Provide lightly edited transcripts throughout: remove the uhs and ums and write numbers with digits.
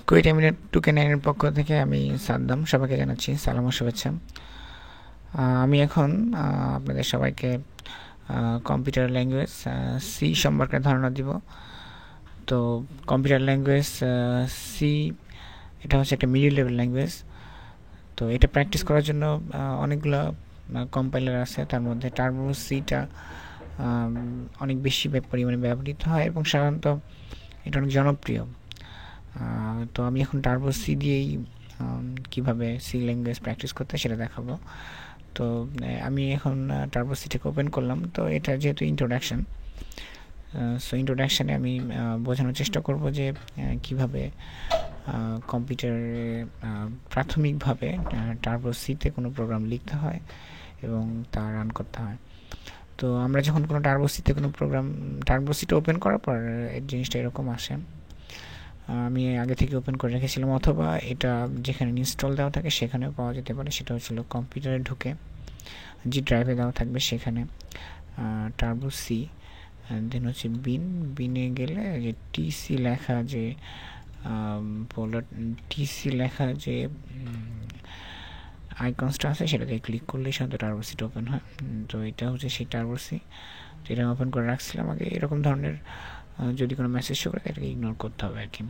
Quit Emirate 2K9 এর পক্ষ থেকে আমি সাদ্দাম সবাইকে জানাচ্ছি সালাম ও শুভেচ্ছা। আমি এখন আপনাদের সবাইকে কম্পিউটার ল্যাঙ্গুয়েজ সি সম্পর্কে ধারণা দিব। তো কম্পিউটার ল্যাঙ্গুয়েজ সি এটা হচ্ছে একটা মিডিল লেভেল ল্যাঙ্গুয়েজ। তো এটা প্র্যাকটিস করার জন্য অনেকগুলো কম্পাইলার আছে, তার মধ্যে টার্বো সিটা অনেক বেশি পরিমাণে ব্যবহৃত হয় এবং সাধারণত এটা অনেক জনপ্রিয়। তো আমি এখন টার্বো সি দিয়েই কীভাবে সি ল্যাঙ্গুয়েজ প্র্যাকটিস করতে সেটা দেখাবো। তো আমি এখন টার্বো সিটাকে ওপেন করলাম। তো এটা যেহেতু ইন্ট্রোডাকশান, সো ইন্ট্রোডাকশানে আমি বোঝানোর চেষ্টা করব যে কীভাবে কম্পিউটারে প্রাথমিকভাবে টার্বো সিতে কোনো প্রোগ্রাম লিখতে হয় এবং তা রান করতে হয়। তো আমরা যখন কোনো টার্বো সিতে কোনো প্রোগ্রাম টার্বো সিটা ওপেন করার পর এই জিনিসটা এরকম আসে। আমি আগে থেকে ওপেন করে রেখেছিলাম, অথবা এটা যেখানে ইনস্টল দেওয়া থাকে সেখানেও পাওয়া যেতে পারে। সেটা হচ্ছিল কম্পিউটারে ঢুকে যে ড্রাইভে দেওয়া থাকবে সেখানে টার্বো সি, দেন হচ্ছে বিনে গেলে যে টিসি লেখা যে টিসি লেখা যে আইকনসটা আছে সেটাতে ক্লিক করলেই সাধারণত টার্বো সিটা ওপেন হয়। তো এটা হচ্ছে সেই টার্বো সি। তো এটা ওপেন করে রাখছিলাম আগে। এরকম ধরনের যদি কোনো মেসেজ শো করে এটাকে ইগনোর করতে হবে আর কি।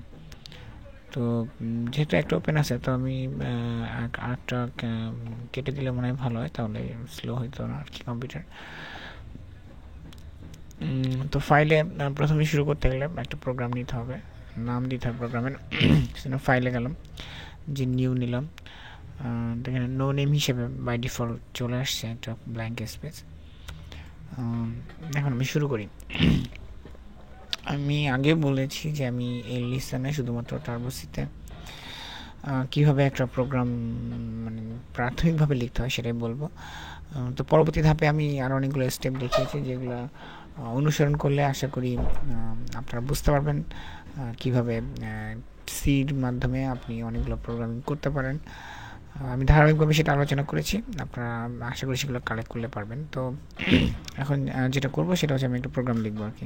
তো যেহেতু একটা ওপেন আছে, তো আমি আরেকটা কেটে দিলে মনে হয় ভালো হয়, তাহলে স্লো হইতো না আর কি কম্পিউটার। তো ফাইলে প্রথমে শুরু করতে গেলে একটা প্রোগ্রাম নিতে হবে, নাম দিতে হবে প্রোগ্রামের। ফাইলে গেলাম, যে নিউ নিলাম, এখানে নো নেম হিসেবে বাই ডিফল্ট চলে আসছে একটা ব্ল্যাঙ্ক স্পেস। এখন আমি শুরু করি। আমি আগে বলেছি যে আমি এই লিসনে শুধুমাত্র টার্বো সিতে কীভাবে একটা প্রোগ্রাম মানে প্রাথমিকভাবে লিখতে হয় সেটাই বলবো। তো পরবর্তী ধাপে আমি আরও অনেকগুলো স্টেপ দেখিয়েছি, যেগুলো অনুসরণ করলে আশা করি আপনারা বুঝতে পারবেন কীভাবে সির মাধ্যমে আপনি অনেকগুলো প্রোগ্রামিং করতে পারেন। আমি ধারাবাহিকভাবে সেটা আলোচনা করেছি, আপনারা আশা করি সেগুলো কালেক্ট করলে পারবেন। তো এখন যেটা করবো সেটা হচ্ছে আমি একটা প্রোগ্রাম লিখবো আর কি।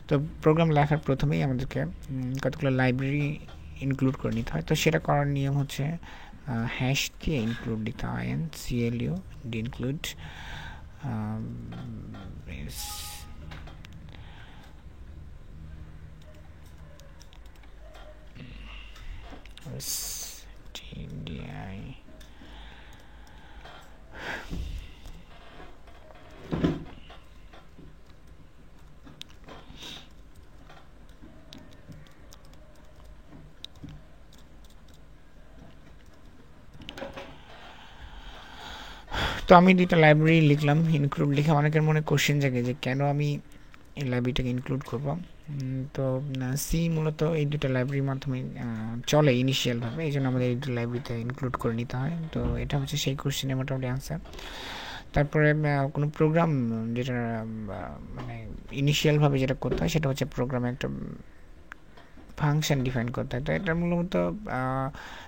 তো প্রোগ্রাম লেখার প্রথমেই আমাদেরকে কতগুলো লাইব্রেরি ইনক্লুড করে নিতে হয়। তো সেটা করার নিয়ম হচ্ছে হ্যাশ দিয়ে ইনক্লুড দিতে হয়, INCLU ইনক্লুড STDI তো আমি দুইটা লাইব্রেরি লিখলাম, ইনক্লুড লিখে অনেকের মনে কোশ্চেন জাগে যে কেন আমি এই লাইব্রেরিটাকে ইনক্লুড করব। তো সি মূলত এই দুটো লাইব্রেরির মাধ্যমে চলে ইনিশিয়ালভাবে, এই জন্য আমাদের এই দুটো লাইব্রেরিতে ইনক্লুড করে নিতে হয়। তো এটা হচ্ছে সেই কোশ্চেনের মোটামুটি আনসার। তারপরে কোনো প্রোগ্রাম যেটা মানে ইনিশিয়ালভাবে যেটা করতে হয় সেটা হচ্ছে প্রোগ্রামে একটা ফাংশন ডিফাইন করতে হয়। তো এটা মূলত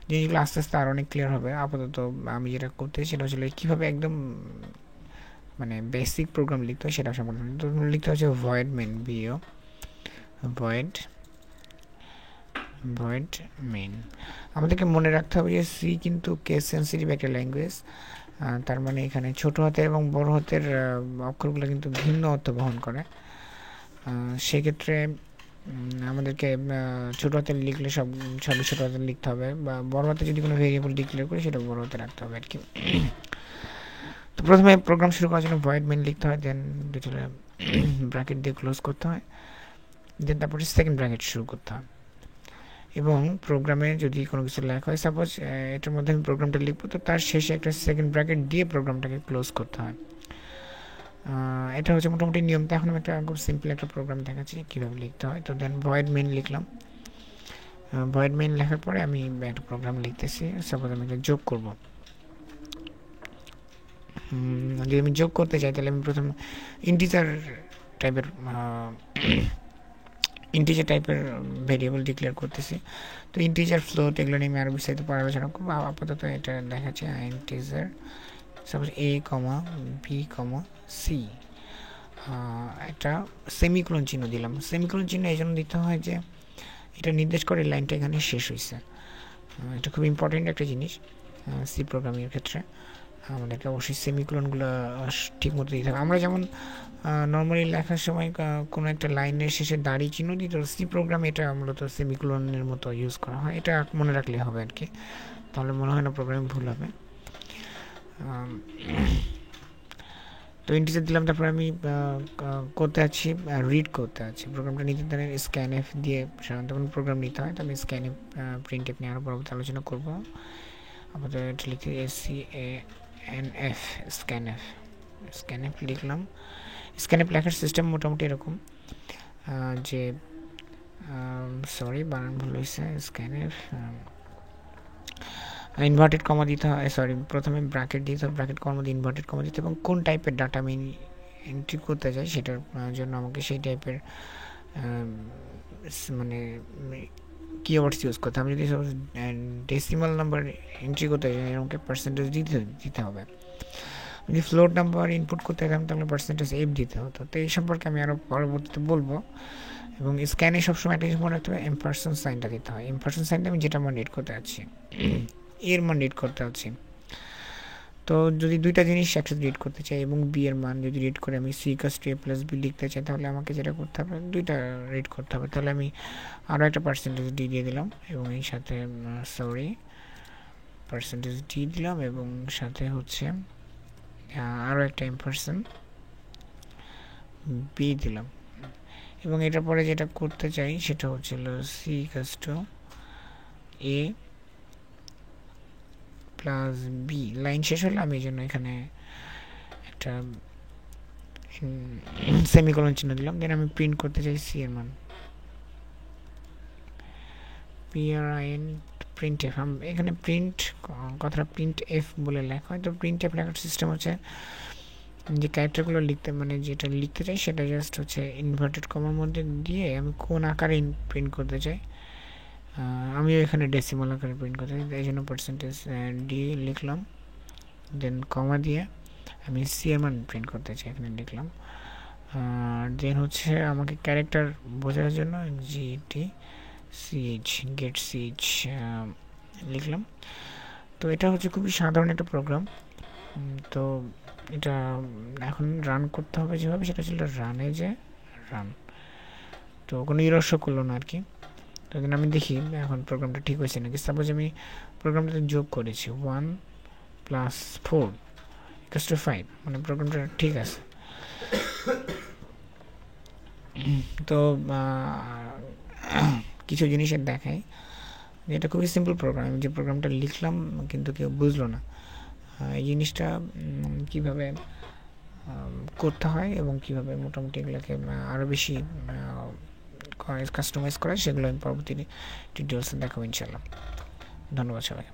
জিনিসগুলো আস্তে আস্তে আরও অনেক ক্লিয়ার হবে। আপাতত আমি যেটা করতে সেটা হচ্ছে কীভাবে একদম মানে বেসিক প্রোগ্রাম লিখতে হয় সেটা সম্পর্কে। তো লিখতে হচ্ছে ভয়েড মেন, ভয়েড মেন। আমাদেরকে মনে রাখতে হবে যে সি কিন্তু কেস সেন্সিটিভ একটা ল্যাঙ্গুয়েজ। তার মানে এখানে ছোট হাতের এবং বড় হাতের অক্ষরগুলো কিন্তু ভিন্ন অর্থ বহন করে। সেক্ষেত্রে আমাদেরকে ছোটো হাতে লিখলে সবই ছোটো হাতে লিখতে হবে, বা বড় হাতে যদি কোনো ভেরিয়েবল ডিক্লেয়ার করি সেটা বড় হাতে রাখতে হবে আর কি। তো প্রথমে প্রোগ্রাম শুরু করার জন্য ভয়েড মেন লিখতে হয়, দেন দুটো ব্র্যাকেট দিয়ে ক্লোজ করতে হয়, দেন তারপরে সেকেন্ড ব্র্যাকেট শুরু করতে হয়। এবং প্রোগ্রামে যদি কোনো কিছু লেখা হয়, সাপোজ এটার মধ্যে আমি প্রোগ্রামটা লিখবো, তো তার শেষে একটা সেকেন্ড ব্র্যাকেট দিয়ে প্রোগ্রামটাকে ক্লোজ করতে হয়। এটা হচ্ছে মোটামুটি নিয়ম। তো এখন আমি একটা খুব সিম্পল একটা প্রোগ্রাম দেখাচ্ছি কীভাবে লিখতে হয়। তো দেন ভয়েড মেন লিখলাম। ভয়েড মেন লেখার পরে আমি একটা প্রোগ্রাম লিখতেছি। সাপোজ আমি এটা যোগ করব। যদি আমি যোগ করতে চাই তাহলে আমি প্রথম ইন্টিজার টাইপের ভেরিয়েবল ডিক্লেয়ার করতেছি। তো ইন্টিজার ফ্লোট এগুলো নিয়ে আমি আরও বিস্তারিত পরে আলোচনা করবো। আপাতত এটা দেখাচ্ছে integer, suppose A, B, C। একটা সেমিকোলন চিহ্ন দিলাম। সেমিকোলন চিহ্ন এই জন্য দিতে হয় যে এটা নির্দেশ করে লাইনটা এখানে শেষ হয়েছে। এটা খুব ইম্পর্টেন্ট একটা জিনিস সি প্রোগ্রামিংয়ের ক্ষেত্রে। আমাদেরকে অবশ্যই সেমিকোলনগুলো ঠিক মতো দিতে হবে। আমরা যেমন নর্মালি লেখার সময় কোনো একটা লাইনের শেষে দাড়ি চিহ্ন দিই, তো সি প্রোগ্রামে এটা মূলত সেমিকোলনের মতো ইউজ করা হয়। এটা মনে রাখলে হবে আর কি, তাহলে মনে হয় না প্রোগ্রামিং ভুল হবে। তো ইন্টিজার দিলাম, তারপর আমি করতে আছি রিড করতে আছি প্রোগ্রামটা নিতে। তাহলে স্ক্যান এফ দিয়ে সাধারণত কোনো প্রোগ্রাম নিতে হয়, তো আমি স্ক্যান এফ প্রিন্ট এফ নিয়ে আরও পরবর্তী আলোচনা করবো। আমাদের এটা লিখতে SCANF স্ক্যান এফ লিখলাম। স্ক্যান এফ লেখার সিস্টেম মোটামুটি এরকম যে সরি বানান ভুল হয়েছে। স্ক্যান এফ ইনভার্টেড কমা দিতে হয়, সরি প্রথমে ব্র্যাকেট দিতে হবে, ব্র্যাকেট কমার মধ্যে ইনভার্টেড কমা দিতে, এবং কোন টাইপের ডাটা আমি এন্ট্রি করতে চাই সেটার জন্য আমাকে সেই টাইপের মানে কিওয়ার্ডস ইউজ করতে হবে। আমি যদি ডেসিমাল নাম্বার এন্ট্রি করতে চাই আমাকে পার্সেন্টেজ দিতে হবে। যদি ফ্লোট নাম্বার ইনপুট করতে চাই তাহলে পার্সেন্টেজ এফ দিতে হতো। তো এই সম্পর্কে আমি আরও পরবর্তীতে বলবো। এবং স্ক্যানে সবসময় একটা জিনিস মনে রাখতে হবে, এম্পারসন সাইনটা দিতে হয়। এম্পারসন সাইনটা আমি যেটা মান রিড করতে আছি এর মান রিড করতে আছি। তো যদি দুইটা জিনিস একসাথে রিড করতে চাই এবং বি এর মান যদি রিড করে আমি সি কাস্ট এ প্লাস বি লিখতে চাই, তাহলে আমাকে যেটা করতে হবে দুইটা রিড করতে হবে। তাহলে আমি আরও একটা পার্সেন্টেজ ডি দিয়ে দিলাম এবং এই সাথে পার্সেন্টেজ ডি দিলাম এবং সাথে হচ্ছে আরও একটা এম্পারসন বি দিলাম। এবং এটার পরে যেটা করতে চাই সেটা হচ্ছিল সি কাস্ট এ প্লাস বি। লাইন শেষ হলে আমি এই জন্য এখানে একটা সেমিকোলন চিহ্ন দিলাম। দেন আমি প্রিন্ট করতে চাই সি এর মান, PRIN প্রিন্ট এফ। এখানে প্রিন্ট কথাটা প্রিন্ট এফ বলে লেখা হয়। তো প্রিন্ট এফ লেখার সিস্টেম হচ্ছে যে ক্যারেক্টারগুলো লিখতে মানে যেটা লিখতে চাই সেটা জাস্ট হচ্ছে ইনভার্টেড কমার মধ্যে দিয়ে আমি কোন আকারে প্রিন্ট করতে চাই। আমিও এখানে ডেসিমাল আকারে প্রিন্ট করতে চাই, এই জন্য পার্সেন্টেজ ডি লিখলাম। দেন কমা দিয়ে আমি সি এর মান প্রিন্ট করতে চাই, এখানে লিখলাম। দেন হচ্ছে আমাকে ক্যারেক্টার বোঝার জন্য GTCH গেট সিএইচ লিখলাম। তো এটা হচ্ছে খুবই সাধারণ একটা প্রোগ্রাম। তো এটা এখন রান করতে হবে যেভাবে, সেটা ছিল রানে যে রান, তো কোনো ইরর্স করলো না আর কি। তো এখানে আমি দেখি এখন প্রোগ্রামটা ঠিক হয়েছে নাকি। সাপোজ আমি প্রোগ্রামটাতে যোগ করেছি 1 + 4 = 5, মানে প্রোগ্রামটা ঠিক আছে। তো কিছু জিনিসের দেখাই, এটা খুবই সিম্পল প্রোগ্রাম। আমি যে প্রোগ্রামটা লিখলাম কিন্তু কেউ বুঝলো না এই জিনিসটা কিভাবে করতে হয় এবং কিভাবে মোটামুটি এগুলোকে আরও বেশি কাস্টমাইজ করা, সেগুলো আমি পরবর্তী টিউটোরিয়ালসে দেখাবো ইনশাআল্লাহ। ধন্যবাদ সবাইকে।